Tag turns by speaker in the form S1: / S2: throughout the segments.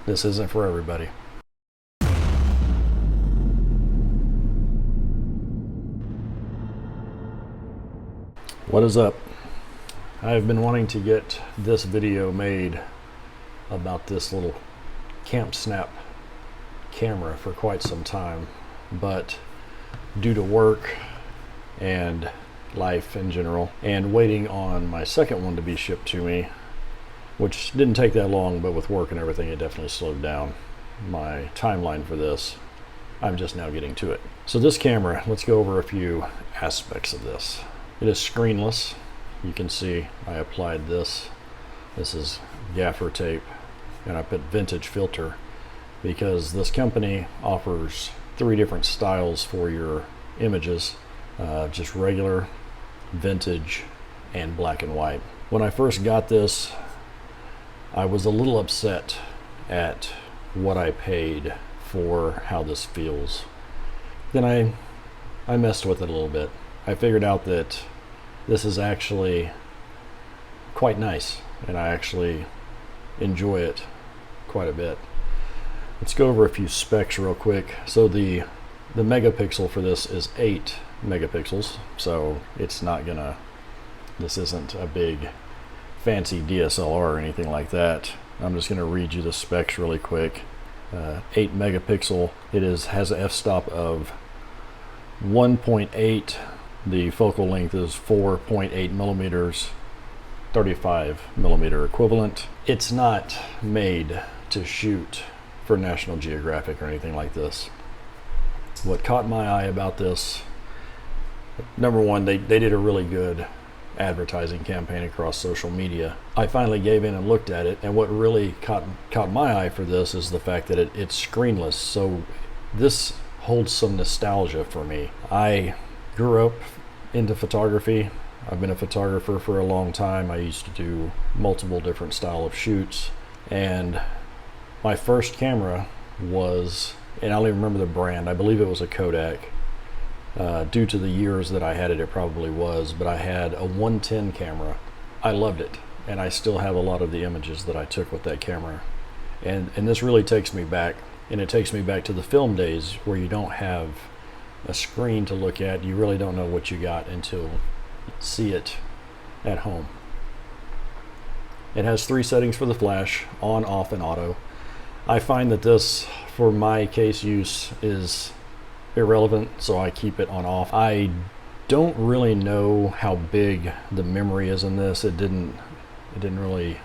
S1: This isn't for everybody. What is up? I've been wanting to get this video made about this little Camp Snap camera for quite some time, but due to work and life in general, and waiting on my second one to be shipped to me, which didn't take that long, but with work and everything, it definitely slowed down my timeline for this. I'm just now getting to it. So this camera, let's go over a few aspects of this. It is screenless. You can see I applied this. This is gaffer tape, and I put vintage filter because this company offers 3 different styles for your images, just regular, vintage, and black and white. When I first got this, I was a little upset at what I paid for how this feels. Then I messed with it a little bit. I figured out that this is actually quite nice, and I actually enjoy it quite a bit. Let's go over a few specs real quick. So the megapixel for this is 8 megapixels, so it's not gonna, this isn't a big fancy DSLR or anything like that. I'm just going to read you the specs really quick. 8 megapixel. It has an f-stop of 1.8. The focal length is 4.8 millimeters, 35 millimeter equivalent. It's not made to shoot for National Geographic or anything like this. What caught my eye about this, number one, they did a really good advertising campaign across social media. I finally gave in and looked at it, and what really caught my eye for this is the fact that it's screenless. So this holds some nostalgia for me. I grew up into photography. I've been a photographer for a long time. I used to do multiple different style of shoots, and my first camera was, and I don't even remember the brand, I believe it was a Kodak. Due to the years that I had it, it probably was, but I had a 110 camera. I loved it, and I still have a lot of the images that I took with that camera. And this really takes me back, and it takes me back to the film days where you don't have a screen to look at. You really don't know what you got until you see it at home. It has 3 settings for the flash: on, off, and auto. I find that this, for my case use, is irrelevant, so I keep it on off. I don't really know how big the memory is in this. It didn't really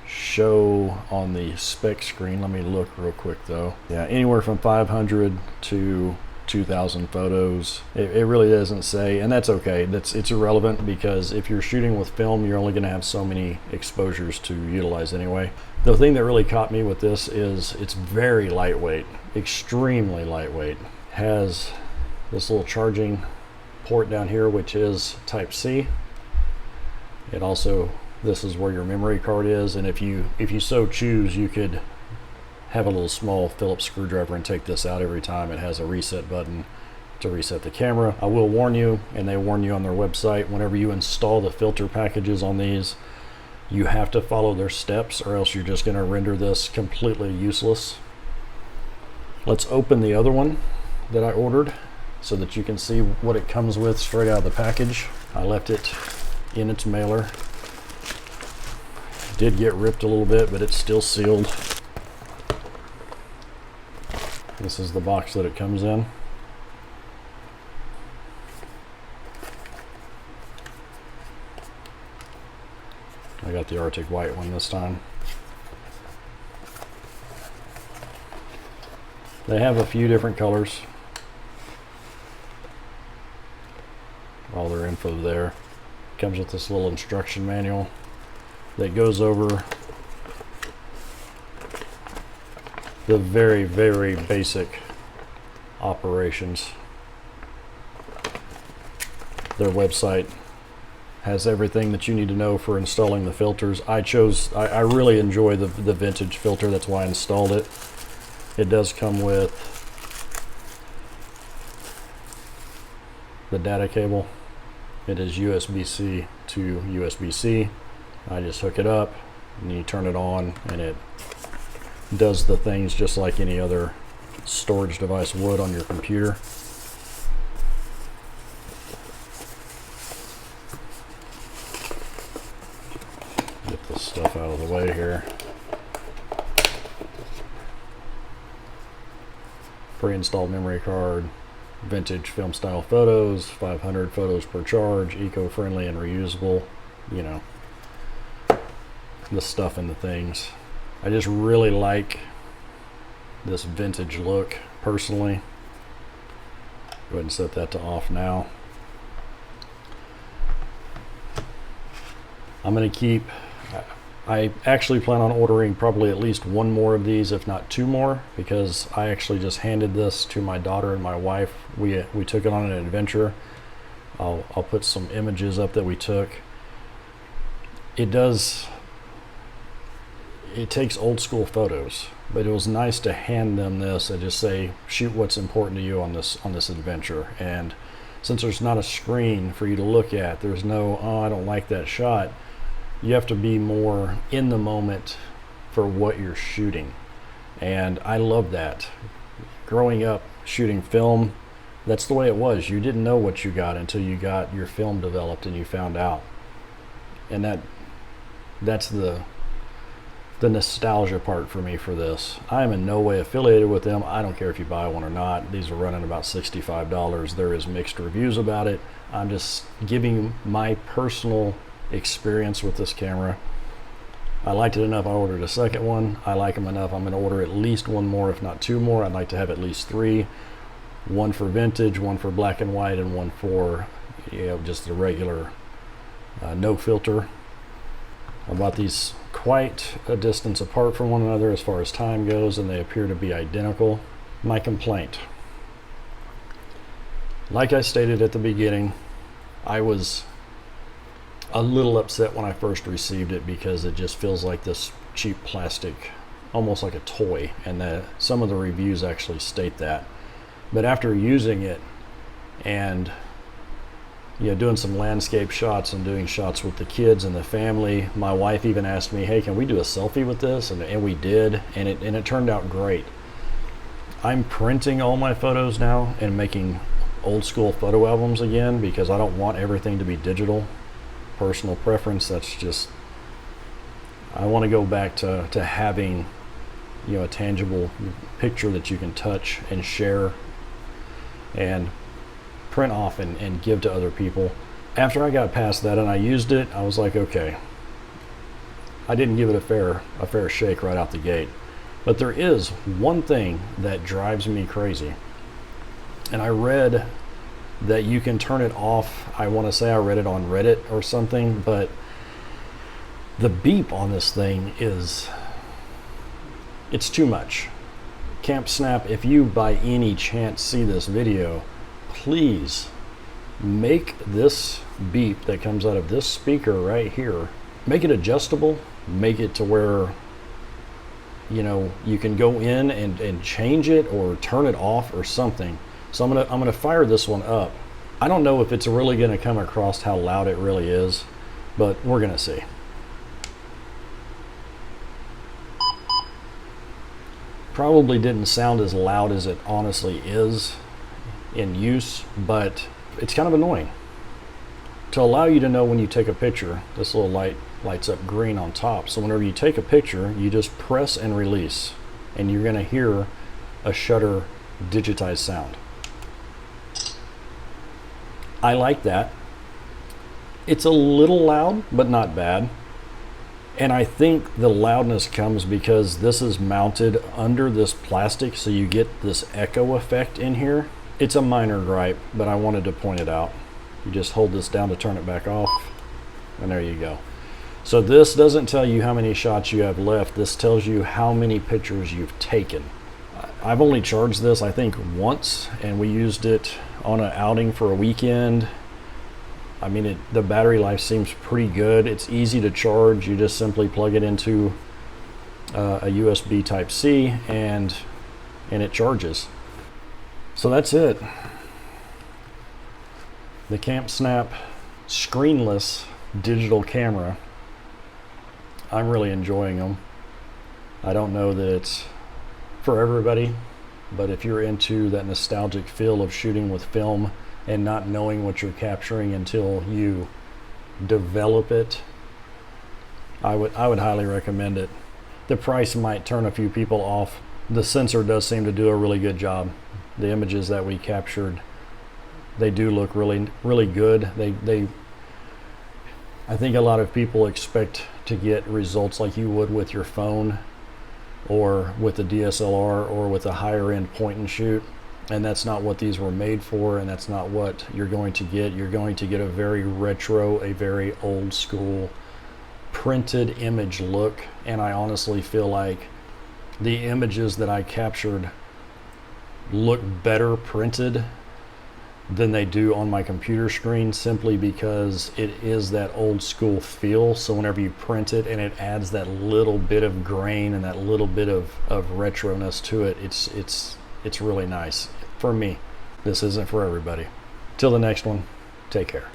S1: show on the spec screen. Let me look real quick though. Yeah, anywhere from 500 to 2,000 photos. It really doesn't say, and that's okay. It's irrelevant because if you're shooting with film, you're only going to have so many exposures to utilize anyway. The thing that really caught me with this is it's very lightweight, extremely lightweight. Has this little charging port down here, which is type C. It also, this is where your memory card is, and if you so choose, you could have a little small Phillips screwdriver and take this out every time. It has a reset button to reset the camera. I will warn you, and they warn you on their website, whenever you install the filter packages on these, you have to follow their steps, or else you're just going to render this completely useless. Let's open the other one that I ordered so that you can see what it comes with straight out of the package. I left it in its mailer. It did get ripped a little bit, but it's still sealed. This is the box that it comes in. I got the Arctic White one this time. They have a few different colors. All their info there. Comes with this little instruction manual that goes over the very, very basic operations. Their website has everything that you need to know for installing the filters. I really enjoy the vintage filter, that's why I installed it. It does come with the data cable. It is USB-C to USB-C. I just hook it up and you turn it on and it does the things just like any other storage device would on your computer. Get this stuff out of the way here. Pre-installed memory card, vintage film style photos, 500 photos per charge, eco-friendly and reusable, you know, the stuff in the things. I just really like this vintage look personally. Go ahead and set that to off now. I'm going to keep, I actually plan on ordering probably at least one more of these, if not two more, because I actually just handed this to my daughter and my wife. We took it on an adventure. I'll put some images up that we took. It takes old school photos, but it was nice to hand them this and just say, shoot what's important to you on this adventure. And since there's not a screen for you to look at, there's no, oh, I don't like that shot. You have to be more in the moment for what you're shooting. And I love that. Growing up shooting film, that's the way it was. You didn't know what you got until you got your film developed and you found out. And that's the nostalgia part for me for this. I am in no way affiliated with them. I don't care if you buy one or not. These are running about $65. There is mixed reviews about it. I'm just giving my personal experience with this camera. I liked it enough I ordered a second one. I like them enough I'm going to order at least one more, if not two more. I'd like to have at least three. One for vintage, one for black and white, and one for, you know, just the regular no filter. I bought these quite a distance apart from one another as far as time goes, and they appear to be identical. My complaint, like I stated at the beginning, I was a little upset when I first received it because it just feels like this cheap plastic, almost like a toy, and some of the reviews actually state that. But after using it and, you know, doing some landscape shots and doing shots with the kids and the family, my wife even asked me, hey, can we do a selfie with this? And we did, and it turned out great. I'm printing all my photos now and making old school photo albums again because I don't want everything to be digital. Personal preference, that's just, I want to go back to having, you know, a tangible picture that you can touch and share and print off and give to other people. After I got past that and I used it, I was like, okay, I didn't give it a fair shake right out the gate. But there is one thing that drives me crazy, and I read that you can turn it off. I want to say I read it on Reddit or something, but the beep on this thing it's too much. Camp Snap, if you by any chance see this video, please make this beep that comes out of this speaker right here, make it adjustable, make it to where, you know, you can go in and change it or turn it off or something. So I'm gonna fire this one up. I don't know if it's really gonna come across how loud it really is, but we're gonna see. Probably didn't sound as loud as it honestly is in use, but it's kind of annoying. To allow you to know when you take a picture, this little light lights up green on top. So whenever you take a picture, you just press and release, and you're gonna hear a shutter digitized sound. I like that. It's a little loud, but not bad. And I think the loudness comes because this is mounted under this plastic, so you get this echo effect in here. It's a minor gripe, but I wanted to point it out. You just hold this down to turn it back off, and there you go. So this doesn't tell you how many shots you have left. This tells you how many pictures you've taken. I've only charged this, I think, once, and we used it on an outing for a weekend. I mean, the battery life seems pretty good. It's easy to charge. You just simply plug it into a USB Type-C and it charges. So that's it. The Camp Snap screenless digital camera. I'm really enjoying them. I don't know that it's for everybody, but if you're into that nostalgic feel of shooting with film and not knowing what you're capturing until you develop it, I would highly recommend it. The price might turn a few people off. The sensor does seem to do a really good job. The images that we captured, they do look really good. I think a lot of people expect to get results like you would with your phone or with a DSLR or with a higher end point and shoot, and that's not what these were made for, and that's not what you're going to get. You're going to get a very retro, a very old school printed image look, and I honestly feel like the images that I captured look better printed than they do on my computer screen, simply because it is that old school feel. So whenever you print it, and it adds that little bit of grain and that little bit of retroness to it, it's really nice. For me, this isn't for everybody. Till the next one, take care.